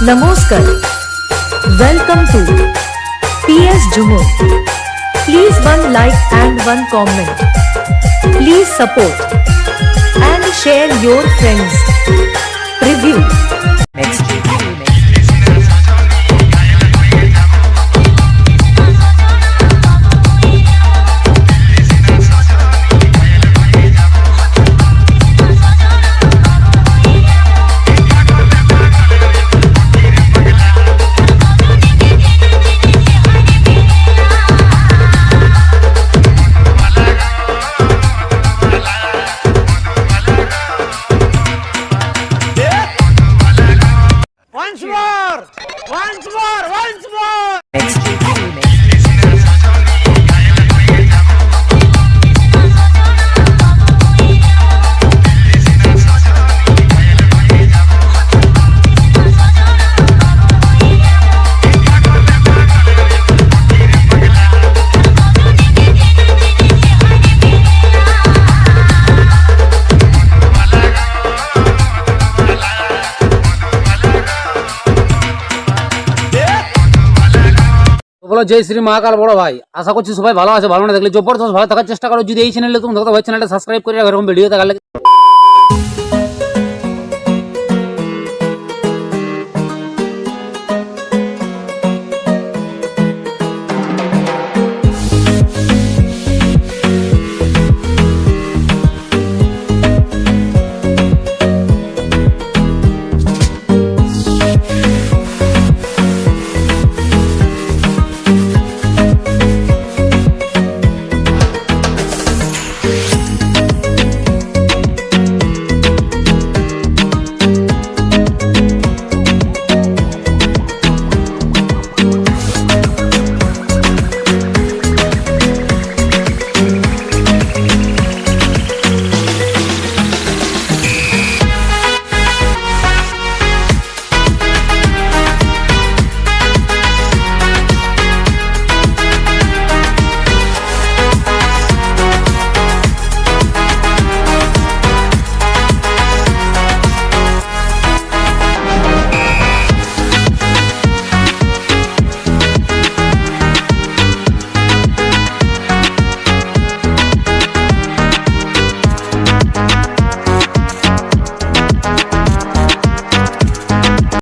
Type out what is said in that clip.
Namaskar. Welcome to PS Jhumur. Please one like and one comment. Please support and share your friends. Preview. Next. Once more. Next. বলো জয় শ্রী মহাকাল বড় ভাই, আশা করছি সবাই ভালো আছে। ভালো না থাকলে জবরদস্ত ভালো থাকার চেষ্টা করো। যদি এই চ্যানেলে তুমি চ্যানেলটা সাবস্ক্রাইব করে এরকম ভিডিও দেখার লাগে।